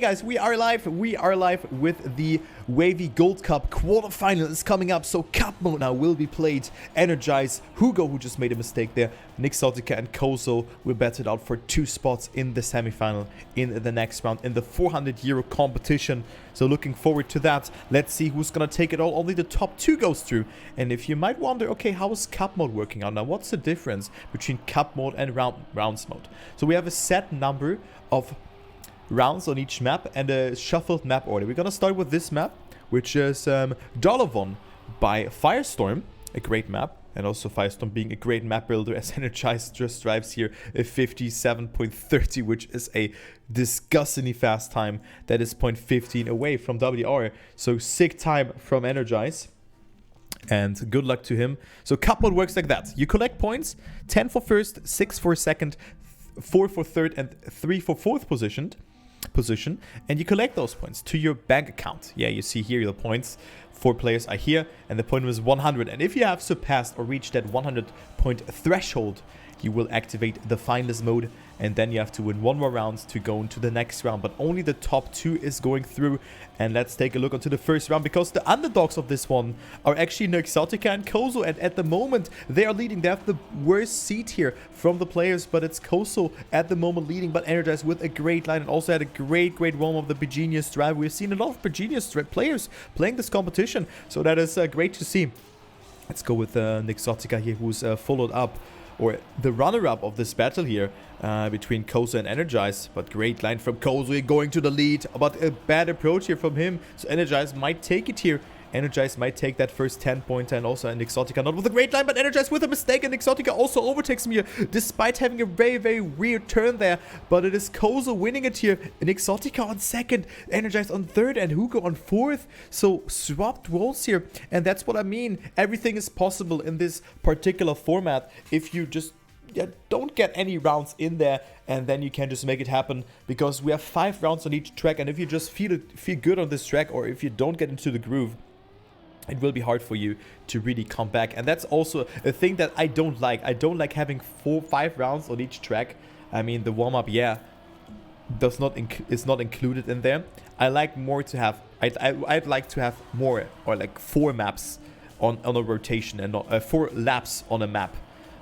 guys, we are live with the Wavy Gold Cup quarterfinal is coming up. So cup mode now will be played. NRGZ, Hugo, who just made a mistake there, Nixotica and Kozo will battle it out for 2 spots in the semifinal in the next round in the 400 euro competition. So looking forward to that. Let's see who's gonna take it all. Only the top 2 goes through. And if you might wonder, okay, how is cup mode working out now? What's the difference between cup mode and rounds mode? So we have a set number of rounds on each map and a shuffled map order. We're gonna start with this map, which is Dollar by Firestorm, a great map, and also Firestorm being a great map builder as NRGZ just drives here a 57.30, which is a disgustingly fast time. That is 0.15 away from WR, so sick time from NRGZ. And good luck to him. So cup mode works like that. You collect points, 10 for first, 6 for second, 4 for third, and 3 for fourth position, and you collect those points to your bank account. Yeah, you see here the points. 4 players are here, and the point was 100. And if you have surpassed or reached that 100-point threshold, you will activate the finalist mode, and then you have to win 1 more round to go into the next round. But only the top 2 is going through. And let's take a look onto the first round, because the underdogs of this one are actually Nixotica and Kozo, and at the moment they are leading. They have the worst seat here from the players, but it's Kozo at the moment leading, but NRGZ with a great line and also had a great roam of the Begenius drive. We've seen a lot of Begenius players playing this competition, so that is great to see. Let's go with Nixotica here, who's followed up, or the runner-up of this battle here between Kozo and NRGZ. But great line from Kozo going to the lead, but a bad approach here from him. So NRGZ might take it here. NRGZ might take that first 10 pointer, and also Nixotica not with a great line, but NRGZ with a mistake, and Nixotica also overtakes him here despite having a very weird turn there. But it is Kozo winning it here. Nixotica on second, NRGZ on third, and Hugo on fourth. So swapped roles here, and that's what I mean. Everything is possible in this particular format if you just don't get any rounds in there, and then you can just make it happen, because we have 5 rounds on each track, and if you just feel good on this track, or if you don't get into the groove, it will be hard for you to really come back. And that's also a thing that I don't like. I don't like having 4-5 rounds on each track. I mean, the warm-up, yeah, is not included in there. I like more to have, I'd like to have more, or like 4 maps on a rotation, and not 4 laps on a map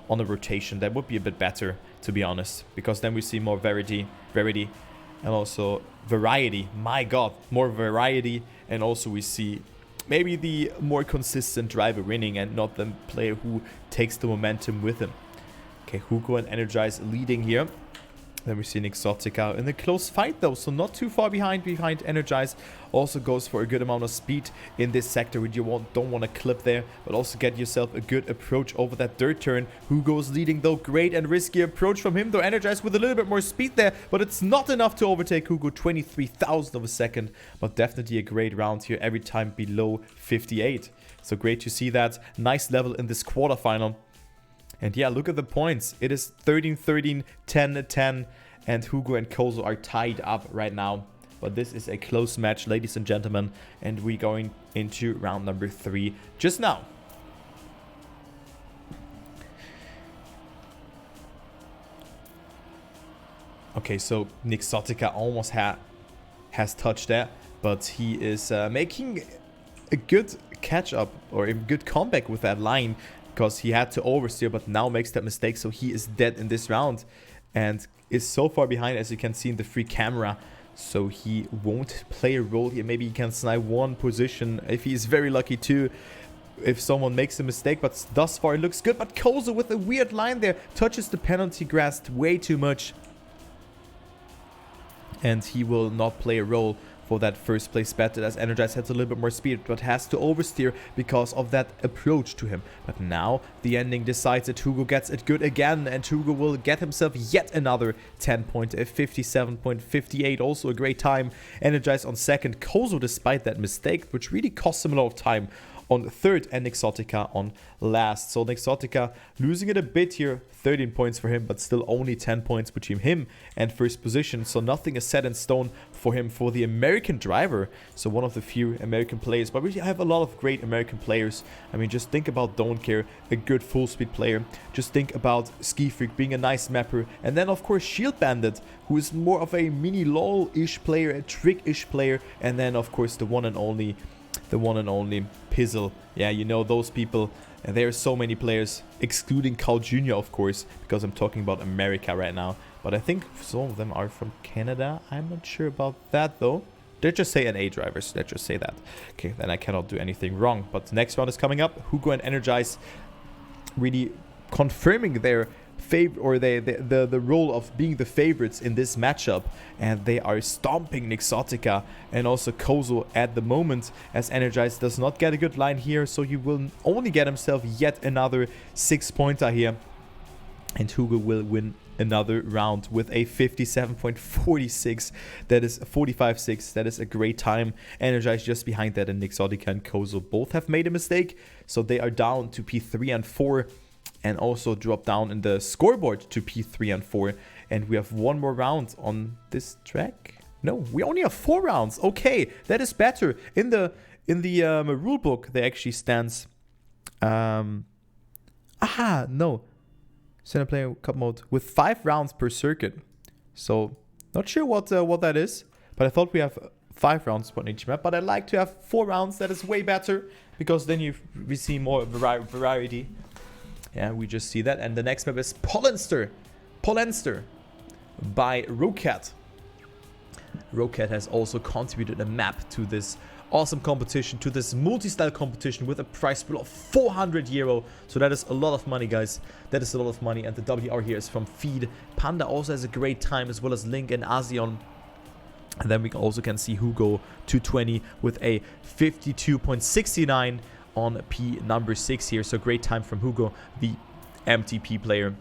on a rotation. That would be a bit better, to be honest, because then we see more variety, and also variety. My god, more variety, and also we see maybe the more consistent driver winning, and not the player who takes the momentum with him. Okay, Hugo and NRGZ leading here. Then we see Nixotica in a close fight though, so not too far behind NRGZ. Also goes for a good amount of speed in this sector, which you don't want to clip there, but also get yourself a good approach over that third turn. Hugo's leading though, great and risky approach from him though. NRGZ with a little bit more speed there, but it's not enough to overtake Hugo. 23,000 of a second, but definitely a great round here, every time below 58. So great to see that. Nice level in this quarterfinal. And yeah, look at the points. It is 13-13, 10-10, and Hugo and Kozo are tied up right now. But this is a close match, ladies and gentlemen, and we're going into round number 3 just now. Okay, so Nixotica almost has touched that, but he is making a good catch-up, or a good comeback with that line, because he had to oversteer, but now makes that mistake, so he is dead in this round and is so far behind, as you can see in the free camera. So he won't play a role here. Maybe he can snipe 1 position if he is very lucky too, if someone makes a mistake, but thus far it looks good. But Kozo with a weird line there touches the penalty grass way too much, and he will not play a role for that first place battle, as NRGZ has a little bit more speed, but has to oversteer because of that approach to him. But now the ending decides that Hugo gets it good again, and Hugo will get himself yet another 10 point, a 57.58, also a great time. NRGZ on second. Kozo, despite that mistake, which really cost him a lot of time, on third and Nixotica on last. So Nixotica losing it a bit here, 13 points for him, but still only 10 points between him and first position. So nothing is set in stone for him for the American driver. So one of the few American players, but we have a lot of great American players. I mean, just think about Don't Care, a good full speed player. Just think about Ski Freak being a nice mapper. And then of course Shield Bandit, who is more of a mini LOL-ish player, a trick-ish player. And then of course the one and only Pizzle. Yeah, you know those people. And there are so many players, excluding Carl Jr. of course, because I'm talking about America right now. But I think some of them are from Canada. I'm not sure about that though. Let's just say NA drivers. Let's just say that. Okay, then I cannot do anything wrong. But the next round is coming up. Hugo and NRGZ really confirming their favor, or the role of being the favorites in this matchup, and they are stomping Nixotica and also Kozo at the moment, as NRGZ does not get a good line here, so he will only get himself yet another 6-pointer here, and Hugo will win another round with a 57.46. that is 45.6. that is a great time. NRGZ just behind that, and Nixotica and Kozo both have made a mistake, so they are down to P3 and 4. And also drop down in the scoreboard to P3 and 4. And we have one more round on this track. No, we only have 4 rounds. Okay, that is better. In the rule book, there actually stands. No. Center player cup mode with 5 rounds per circuit. So not sure what that is, but I thought we have 5 rounds on each map. But I like to have 4 rounds. That is way better, because then we see more variety. Yeah, we just see that. And the next map is Pollenster by Rocat. Rocat has also contributed a map to this awesome competition, to this multi-style competition, with a prize pool of 400 euro. So that is a lot of money, guys. That is a lot of money. And the WR here is from Feed. Panda also has a great time, as well as Link and Azion. And then we also can see hugo220 with a 52.69 on P number 6 here. So great time from Hugo, the MTP player.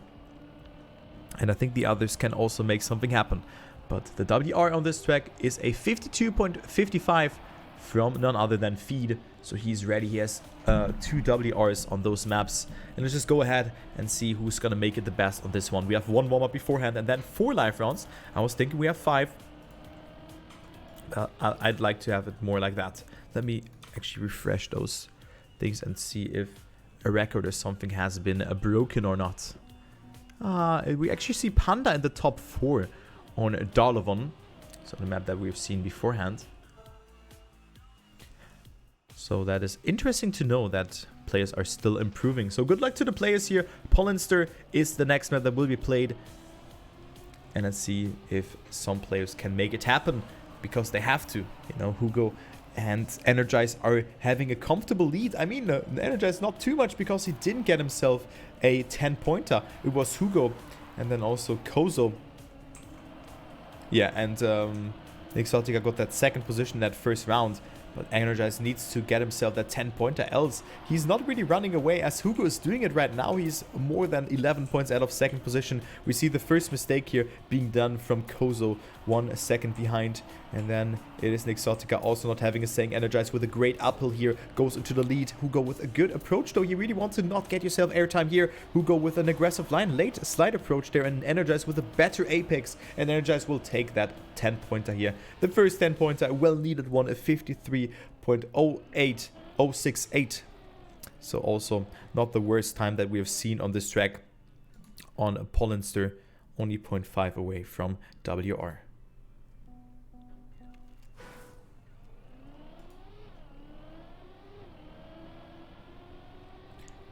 And I think the others can also make something happen. But the WR on this track is a 52.55 from none other than Feed. So he's ready. He has 2 WRs on those maps. And let's just go ahead and see who's going to make it the best on this one. We have 1 warm-up beforehand and then 4 live rounds. I was thinking we have 5. I'd like to have it more like that. Let me actually refresh those things and see if a record or something has been broken or not. We actually see Panda in the top 4 on Darlovon, so the map that we've seen beforehand. So that is interesting to know that players are still improving. So good luck to the players here. Pollenster is the next map that will be played, and let's see if some players can make it happen, because they have to. You know, Hugo and NRGZ are having a comfortable lead. I mean, NRGZ not too much, because he didn't get himself a 10-pointer. It was Hugo and then also Kozo. Yeah, and Nixotica got that 2nd position in that first round. But NRGZ needs to get himself that 10-pointer, else he's not really running away, as Hugo is doing it right now. He's more than 11 points out of 2nd position. We see the first mistake here being done from Kozo, 1 second behind. And then it is Nixotica also not having a saying. NRGZ with a great uphill here goes into the lead. Hugo with a good approach, though. You really want to not get yourself airtime here. Hugo with an aggressive line, late slide approach there, and NRGZ with a better apex. And NRGZ will take that 10-pointer here. The first 10-pointer, a well-needed one, a 53.08068. So also not the worst time that we have seen on this track on Pollenster, only 0.5 away from WR.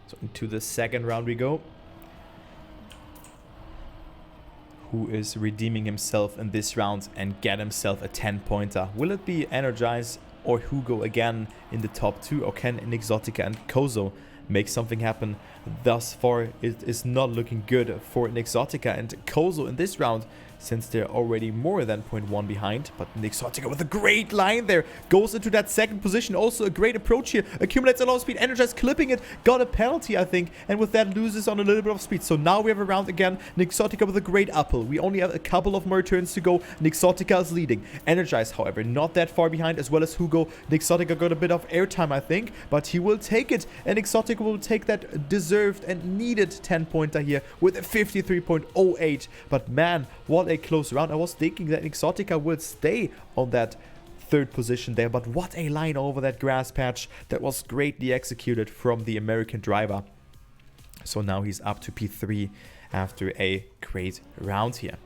So into the 2nd round we go. Who is redeeming himself in this round and get himself a 10-pointer? Will it be NRGZ or Hugo again in the top 2? Or can Nixotica and Kozo make something happen? Thus far, it is not looking good for Nixotica and Kozo in this round. since they're already more than 0.1 behind. But Nixotica with a great line there goes into that second position. Also a great approach here, accumulates a lot of speed. NRGZ clipping it, got a penalty I think, and with that loses on a little bit of speed. So now we have a round again. Nixotica with a great uphill. We only have a couple of more turns to go. Nixotica is leading. NRGZ, however, not that far behind, as well as Hugo. Nixotica got a bit of airtime I think, but he will take it, and Nixotica will take that deserved and needed 10-pointer here with a 53.08. But man, what a close round. I was thinking that Nixotica would stay on that third position there, but what a line over that grass patch. That was greatly executed from the American driver. So now he's up to P3 after a great round here.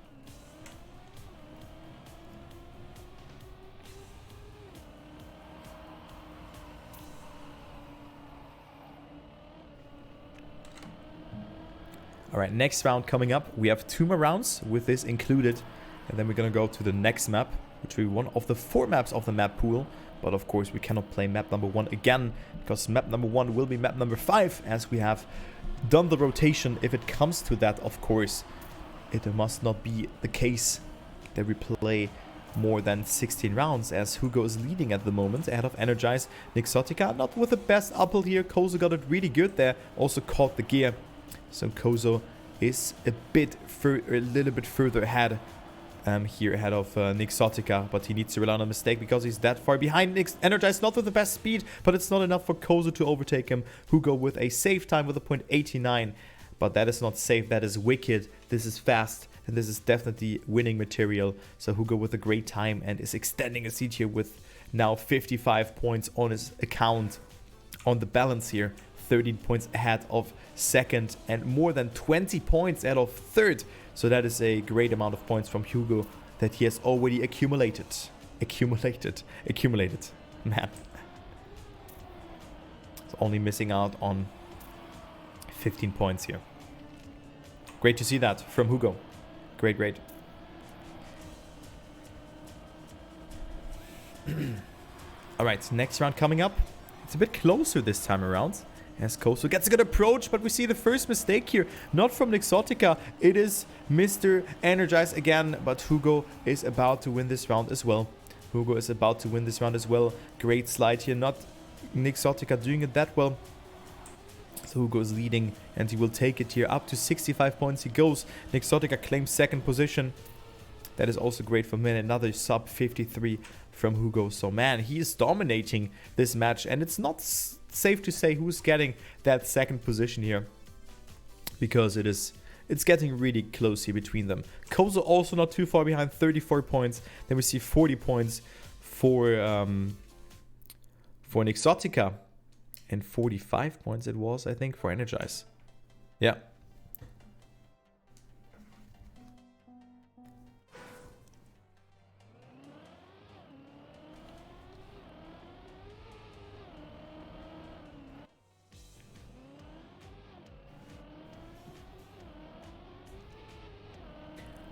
Alright, next round coming up. We have 2 more rounds with this included. And then we're going to go to the next map, which will be one of the 4 maps of the map pool. But of course, we cannot play map number 1 again, because map number 1 will be map number 5, as we have done the rotation. If it comes to that, of course, it must not be the case that we play more than 16 rounds, as Hugo is leading at the moment ahead of NRGZ. Nixotica not with the best uphill here. Kozo got it really good there, also caught the gear. So Kozo is a little bit further ahead here ahead of Nixotica, but he needs to rely on a mistake because he's that far behind. NRGZ not with the best speed, but it's not enough for Kozo to overtake him. Hugo with a safe time with a .89, but that is not safe, that is wicked. This is fast, and this is definitely winning material. So Hugo with a great time and is extending his lead here with now 55 points on his account on the balance here. 13 points ahead of second and more than 20 points ahead of third. So that is a great amount of points from Hugo that he has already accumulated. Accumulated. Man. He's only missing out on 15 points here. Great to see that from Hugo. Great. Alright, next round coming up. It's a bit closer this time around, as Kozo gets a good approach, but we see the first mistake here. Not from Nixotica, it is Mr. NRGZ again, but Hugo is about to win this round as well. Great slide here, not Nixotica doing it that well. So Hugo is leading, and he will take it here up to 65 points. He goes. Nixotica claims second position. That is also great for him. Another sub 53 from Hugo. So man, he is dominating this match, and it's not safe to say who's getting that second position here, because it's getting really close here between them. Kozo also not too far behind, 34 points. Then we see 40 points for Nixotica, and 45 points it was, I think, for NRGZ. Yeah.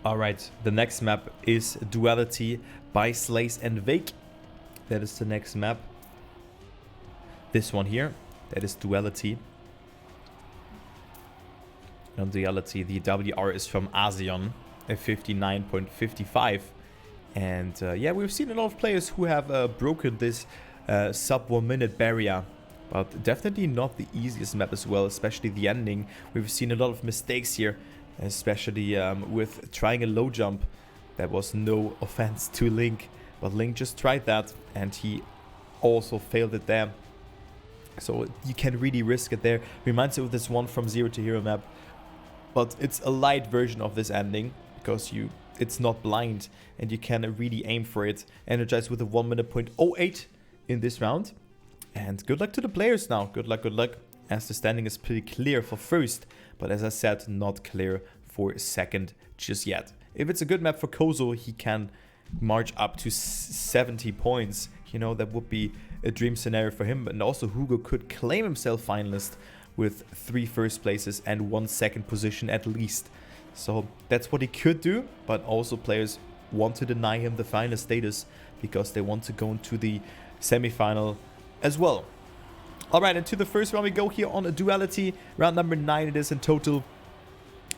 Alright, the next map is Duality by Slays and Vake. That is the next map. This one here, that is Duality. On Duality, the WR is from ASEAN, a 59.55. And yeah, we've seen a lot of players who have broken this sub 1 minute barrier. But definitely not the easiest map as well, especially the ending. We've seen a lot of mistakes here, especially with trying a low jump. That was no offense to Link, but Link just tried that and he also failed it there. So you can really risk it there. Reminds me of this one from Zero to Hero map, but it's a light version of this ending because it's not blind and you can really aim for it. NRGZ with a 1 minute .08 in this round. And good luck to the players now. Good luck, as the standing is pretty clear for first, but as I said, not clear for second just yet. If it's a good map for Kozo, he can march up to 70 points. You know, that would be a dream scenario for him. And also Hugo could claim himself finalist with 3 first places and 1 second position at least. So that's what he could do, but also players want to deny him the finalist status because they want to go into the semi-final as well. Alright, and to the first round we go here on a Duality. Round number 9 it is in total.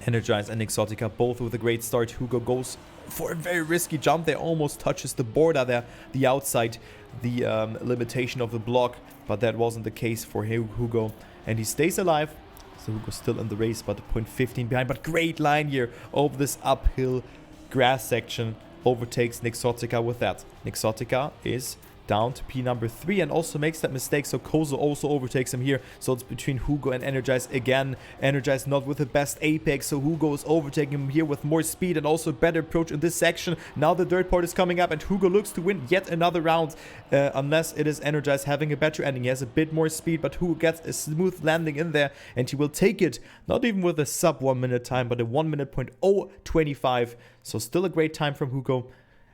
Energize and Nixotica both with a great start. Hugo goes for a very risky jump there, almost touches the border there, the outside, the limitation of the block, but that wasn't the case for Hugo, and he stays alive. So Hugo's still in the race, but 0.15 behind, but great line here over this uphill grass section, overtakes Nixotica with that. Nixotica is down to P number 3 and also makes that mistake, so Kozo also overtakes him here. So it's between Hugo and Energize again. Energize not with the best apex, so Hugo is overtaking him here with more speed and also better approach in this section. Now the dirt part is coming up and Hugo looks to win yet another round, unless it is Energize having a better ending. He has a bit more speed, but Hugo gets a smooth landing in there and he will take it, not even with a sub 1 minute time, but a 1 minute .025. So still a great time from Hugo,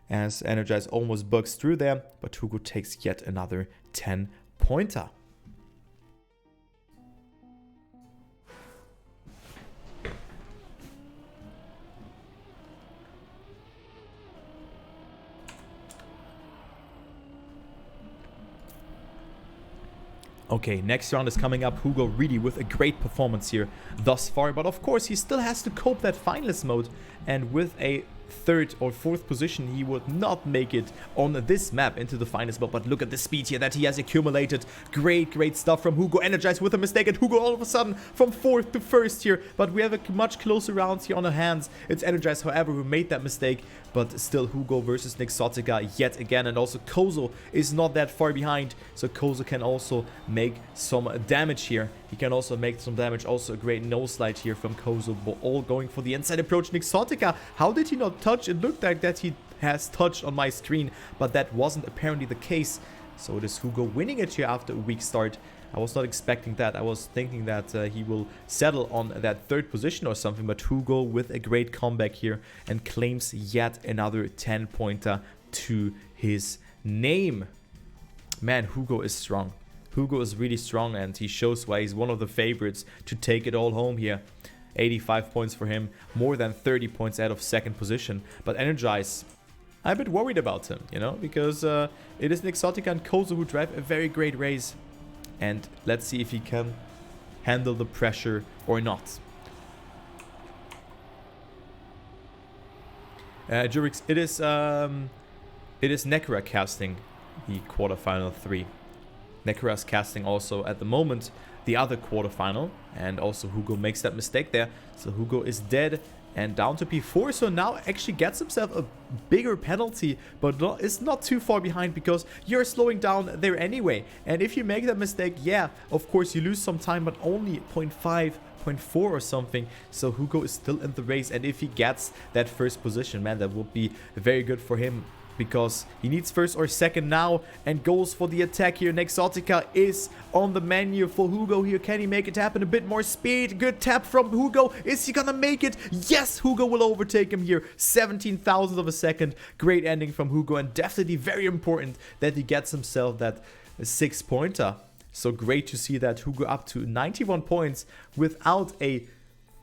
as Energize almost bugs through there, but Hugo takes yet another 10-pointer. Okay, next round is coming up. Hugo really with a great performance here thus far, but of course he still has to cope that finalist mode, and with a 3rd or 4th position he would not make it on this map into the finalist mode. But look at the speed here that he has accumulated. Great stuff from Hugo. Energized with a mistake, and Hugo all of a sudden from 4th to 1st here, but we have a much closer rounds here on our hands. It's Energized, however, who made that mistake, but still Hugo versus Nixotica yet again, and also Kozo is not that far behind, so Kozo can also make some damage here. He can also make some damage. Also a great nose slide here from Kozo, but all going for the inside approach. Nixotica, how did he not touch? It looked like that he has touched on my screen, but that wasn't apparently the case. So it is Hugo winning it here after a weak start. I was not expecting that. I was thinking that he will settle on that 3rd position or something, but Hugo with a great comeback here and claims yet another 10-pointer to his name. Man, Hugo is strong. Hugo is really strong, and he shows why he's one of the favorites to take it all home here. 85 points for him, more than 30 points out of 2nd position. But Energize, I'm a bit worried about him, you know, because it is Nixotica and Kozo who drive a very great race. And let's see if he can handle the pressure or not. Jurix, it is Nekra casting the quarterfinal 3. Nekura's casting also at the moment the other quarterfinal, and also Hugo makes that mistake there, so Hugo is dead and down to P4. So now actually gets himself a bigger penalty, but is not too far behind because you're slowing down there anyway. And if you make that mistake, yeah, of course you lose some time, but only 0.5 0.4 or something. So Hugo is still in the race, and if he gets that 1st position, man, that would be very good for him, because he needs 1st or 2nd now and goes for the attack here. Nixotica is on the menu for Hugo here. Can he make it happen? A bit more speed. Good tap from Hugo. Is he gonna make it? Yes, Hugo will overtake him here. 17,000 of a second. Great ending from Hugo, and definitely very important that he gets himself that 6-pointer. So great to see that Hugo up to 91 points without a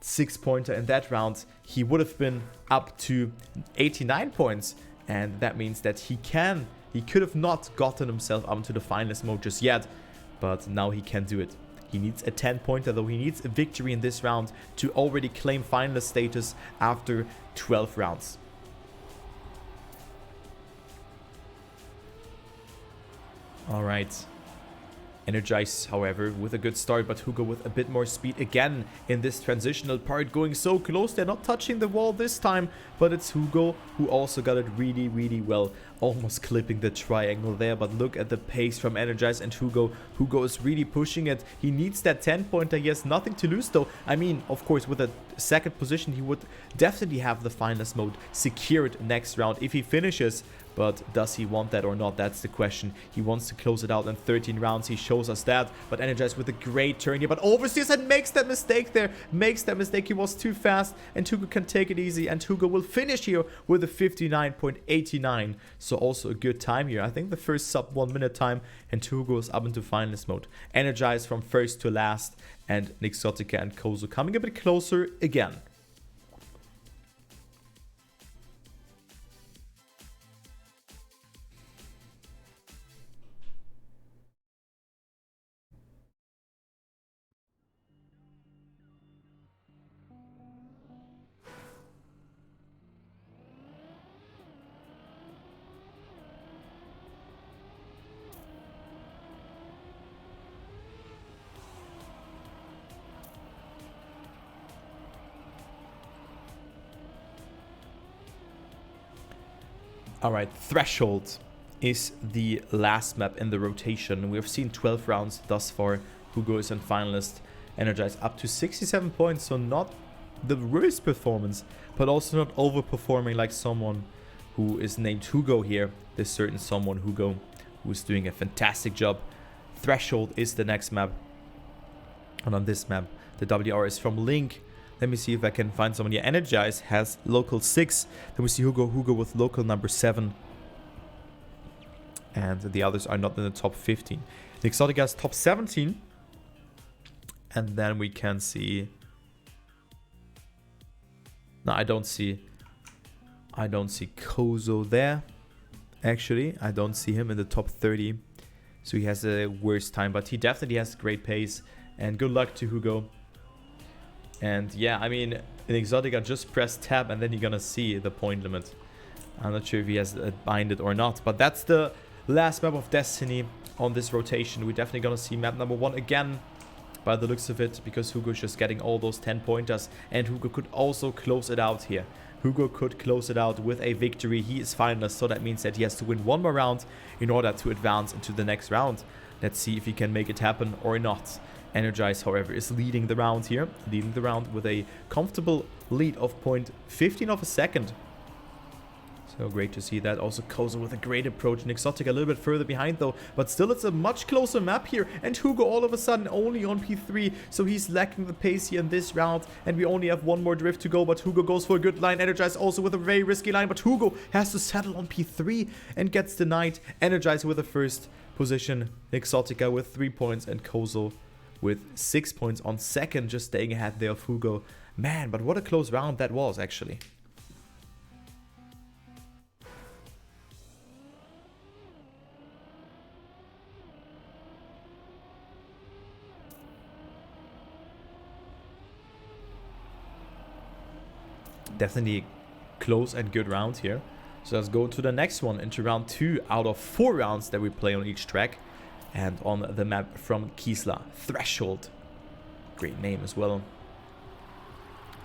6-pointer in that round. He would have been up to 89 points. And that means that he could have not gotten himself up to the finalist mode just yet, but now he can do it. He needs a 10-pointer, though. He needs a victory in this round to already claim finalist status after 12 rounds. All right. Energize, however, with a good start, but Hugo with a bit more speed again in this transitional part, going so close. They're not touching the wall this time, but it's Hugo who also got it really well, almost clipping the triangle there. But look at the pace from Energize and Hugo. Hugo is really pushing it. He needs that 10-pointer. He has nothing to lose, though. I mean, of course, with a 2nd position, he would definitely have the finalist mode secured next round if he finishes. But does he want that or not? That's the question. He wants to close it out in 13 rounds. He shows us that. But Energize with a great turn here. But oversteers and makes that mistake there. Makes that mistake. He was too fast. And Hugo can take it easy. And Hugo will finish here with a 59.89. So also a good time here. I think the first sub 1 minute time. And Hugo is up into finalist mode. Energize from 1st to last. And Nixotica and Kozo coming a bit closer again. Alright, Threshold is the last map in the rotation. We have seen 12 rounds thus far. Hugo is in finalist. NRGZ up to 67 points, so not the worst performance, but also not overperforming like someone who is named Hugo here. This certain someone, Hugo, who is doing a fantastic job. Threshold is the next map. And on this map, the WR is from Link. Let me see if I can find someone here. NRGZ has local 6. Then we see Hugo with local number 7. And the others are not in the top 15. Nixotica has top 17. And then we can see... No, I don't see Kozo there. Actually, I don't see him in the top 30. So he has a worse time. But he definitely has great pace. And good luck to Hugo. And yeah, I mean, in Nixotica, just press tab and then you're gonna see the point limit. I'm not sure if he has binded or not, but that's the last map of Destiny on this rotation. We're definitely gonna see map number 1 again by the looks of it, because Hugo's just getting all those 10 pointers, and Hugo could also close it out here. Hugo could close it out with a victory. He is finalist, so that means that he has to win one more round in order to advance into the next round. Let's see if he can make it happen or not. NRGZ, however, is leading the round here. Leading the round with a comfortable lead of 0.15 of a second. So great to see that. Also Kozo with a great approach. Nixotica a little bit further behind though. But still it's a much closer map here. And Hugo all of a sudden only on P3. So he's lacking the pace here in this round. And we only have one more drift to go. But Hugo goes for a good line. NRGZ also with a very risky line. But Hugo has to settle on P3 and gets denied. NRGZ with the first position. Nixotica with 3 points. And Kozo with 6 points on second, just staying ahead there of Hugo. Man, but what a close round that was, actually. Definitely close and good round here. So let's go to the next one, into round 2 out of 4 rounds that we play on each track. And on the map from Kisla, Threshold. Great name as well.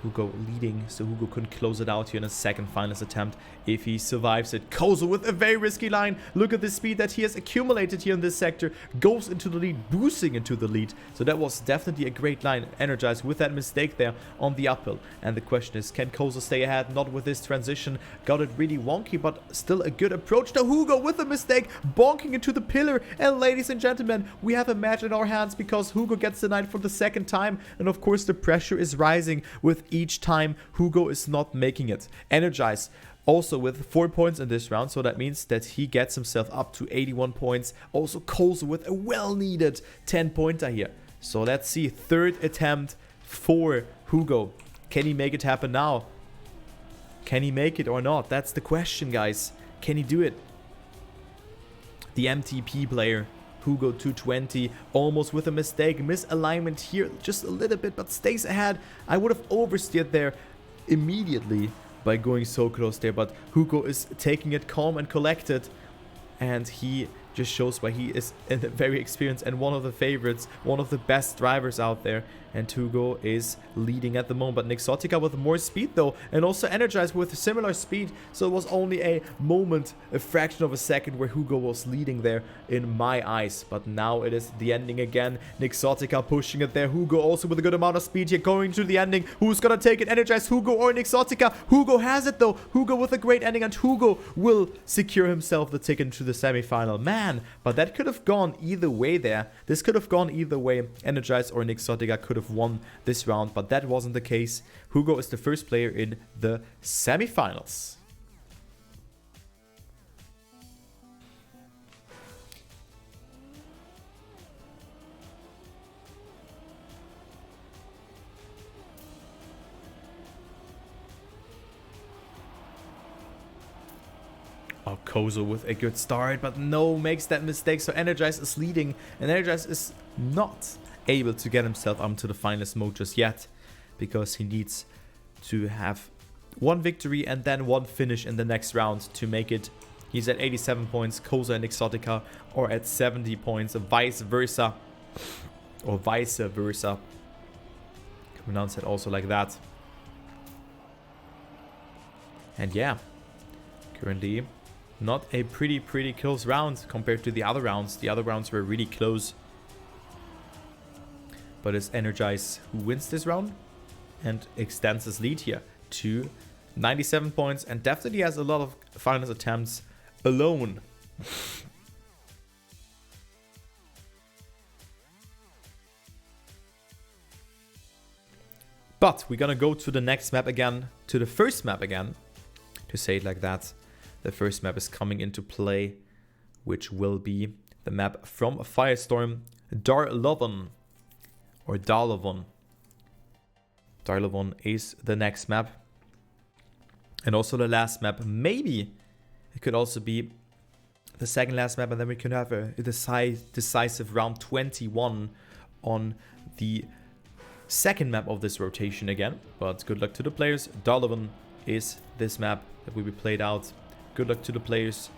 Hugo leading, so Hugo couldn't close it out here in a second finalist attempt if he survives it. Kozo with a very risky line. Look at the speed that he has accumulated here in this sector. Goes into the lead, boosting into the lead. So that was definitely a great line. NRGZ with that mistake there on the uphill. And the question is, can Kozo stay ahead? Not with this transition. Got it really wonky, but still a good approach. Now Hugo with a mistake, bonking into the pillar. And ladies and gentlemen, we have a match in our hands because Hugo gets denied for the second time. And of course the pressure is rising with each time Hugo is not making it. NRGZ also with 4 points in this round, so that means that he gets himself up to 81 points. Also Kozo with a well-needed 10-pointer here. So let's see, third attempt for Hugo. Can he make it happen now? Can he make it or not? That's the question, guys. Can he do it? The MTP player, hugo220, almost with a mistake. Misalignment here just a little bit, but stays ahead. I would have oversteered there immediately by going so close there, but Hugo is taking it calm and collected, and he just shows why he is very experienced and one of the favorites, one of the best drivers out there. And Hugo is leading at the moment, but Nixotica with more speed though, and also NRGZ with similar speed. So it was only a moment, a fraction of a second where Hugo was leading there in my eyes. But now it is the ending again. Nixotica pushing it there. Hugo also with a good amount of speed here going to the ending. Who's gonna take it? NRGZ, Hugo, or Nixotica? Hugo has it though. Hugo with a great ending, and Hugo will secure himself the ticket to the semi-final. Man, but that could have gone either way there. This could have gone either way. NRGZ or Nixotica could have won this round, but that wasn't the case. Hugo is the first player in the semi-finals. Oh, Kozo with a good start, but no, makes that mistake. So NRGZ is leading, and NRGZ is not able to get himself onto the finalist mode just yet, because he needs to have one victory and then one finish in the next round to make it. He's at 87 points. Kozo and Nixotica are at 70 points, vice versa. Or vice versa. Can pronounce it also like that. And yeah, currently Not a pretty close round compared to the other rounds. The other rounds were really close. But it's NRGZ who wins this round and extends his lead here to 97 points and definitely has a lot of finals attempts alone. But we're gonna go to the next map again, to the first map again, to say it like that. The first map is coming into play, which will be the map from Firestorm, Darlovon, or Darlovon. Darlovon is the next map. And also the last map. Maybe it could also be the second last map, and then we can have a decisive round 21 on the second map of this rotation again. But good luck to the players. Darlovon is this map that will be played out. Good luck to the players.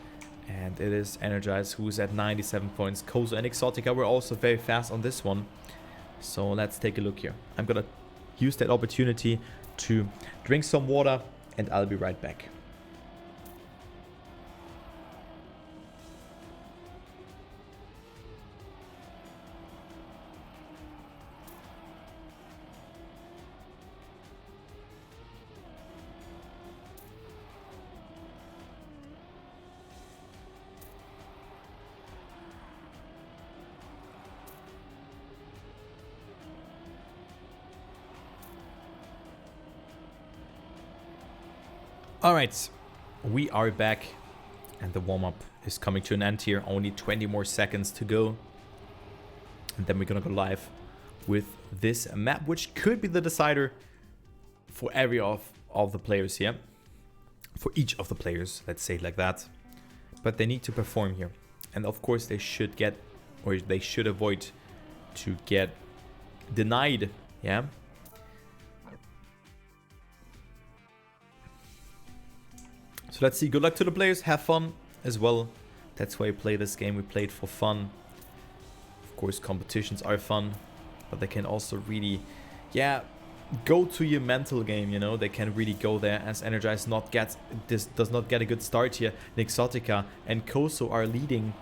And it is NRGZ who's at 97 points. Kozo and Nixotica were also very fast on this one. So let's take a look here. I'm gonna use that opportunity to drink some water and I'll be right back. Alright, we are back and the warm-up is coming to an end here. Only 20 more seconds to go. And then we're gonna go live with this map, which could be the decider for every of the players here. For each of the players, let's say it like that. But they need to perform here. And of course they should get, or they should avoid to get denied, yeah? So let's see, good luck to the players, have fun as well. That's why we play this game, we play it for fun. Of course, competitions are fun, but they can also really, yeah, go to your mental game, you know. They can really go there as NRGZ does not get a good start here. Nixotica and Kozo are leading.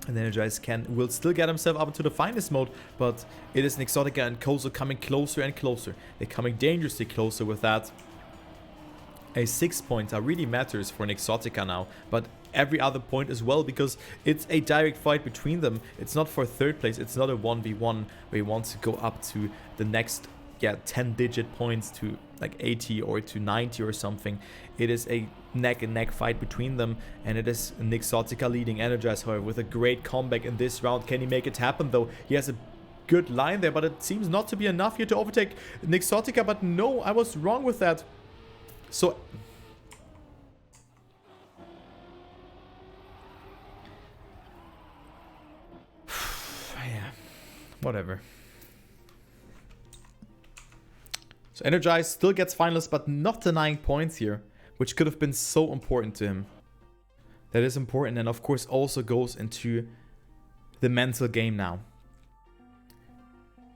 And NRGZ will still get himself up into the finest mode, but it is Nixotica and Kozo coming closer and closer. They're coming dangerously closer with that. A 6 pointer really matters for Nixotica now, but every other point as well, because it's a direct fight between them. It's not for third place, it's not a 1v1 where you want to go up to the next 10-digit points to like 80 or to 90 or something. It is a neck and neck fight between them, and it is Nixotica leading NRGZ, however, with a great comeback in this round. Can he make it happen though? He has a good line there, but it seems not to be enough here to overtake Nixotica. But no, I was wrong with that. So yeah, whatever. So NRGZ still gets finalists, but not denying points here, which could have been so important to him. That is important, and of course also goes into the mental game now.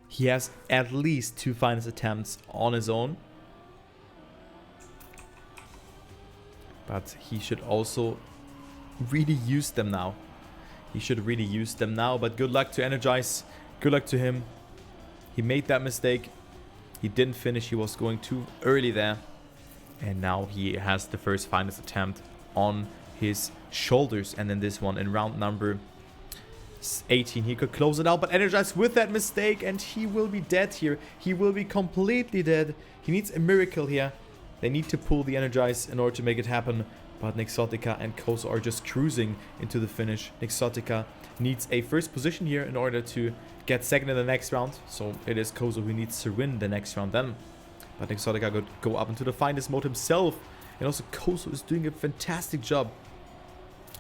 He has at least 2 finals attempts on his own. But he should also really use them now. He should really use them now. But good luck to NRGZ. Good luck to him. He made that mistake. He didn't finish. He was going too early there. And now he has the first finals attempt on his shoulders. And then this one in round number 18. He could close it out. But NRGZ with that mistake. And he will be dead here. He will be completely dead. He needs a miracle here. They need to pull the NRGZ in order to make it happen, but Nixotica and Kozo are just cruising into the finish. Nixotica needs a first position here in order to get second in the next round, so it is Kozo who needs to win the next round then. But Nixotica could go up into the finest mode himself, and also Kozo is doing a fantastic job.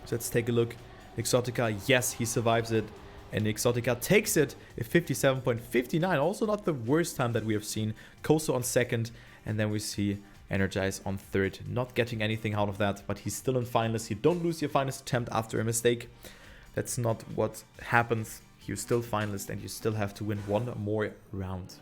So let's take a look. Nixotica, yes, he survives it, and Nixotica takes it at 57.59, also not the worst time that we have seen. Kozo on second, and then we see NRGZ on third, not getting anything out of that, but he's still in finals. You don't lose your finals attempt after a mistake. That's not what happens. You're still finalist and you still have to win one more round.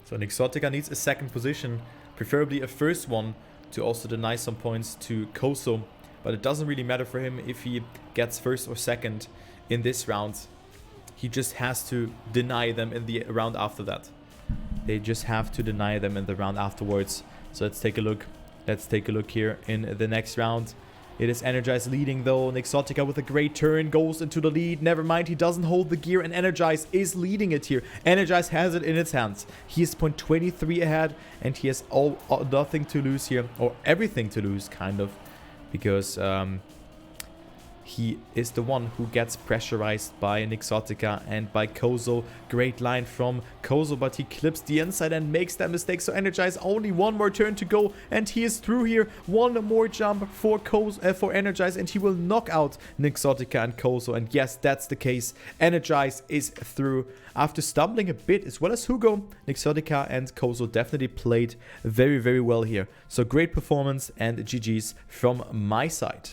So Nixotica needs a second position Preferably a first one to also deny some points to Kozo. But it doesn't really matter for him if he gets first or second in this round. He just has to deny them in the round after that. They just have to deny them in the round afterwards. So let's take a look. Let's take a look here in the next round. It is NRGZ leading though. Nixotica with a great turn goes into the lead. Never mind, he doesn't hold the gear and NRGZ is leading it here. NRGZ has it in its hands. He is 0.23 ahead and he has nothing to lose here. Or everything to lose, kind of. Because he is the one who gets pressurized by Nixotica and by Kozo. Great line from Kozo, but he clips the inside and makes that mistake. So NRGZ only one more turn to go and he is through here. One more jump for Kozo, for NRGZ, and he will knock out Nixotica and Kozo. And yes, that's the case. NRGZ is through after stumbling a bit, as well as Hugo. Nixotica and Kozo definitely played very, very well here. So great performance and GG's from my side.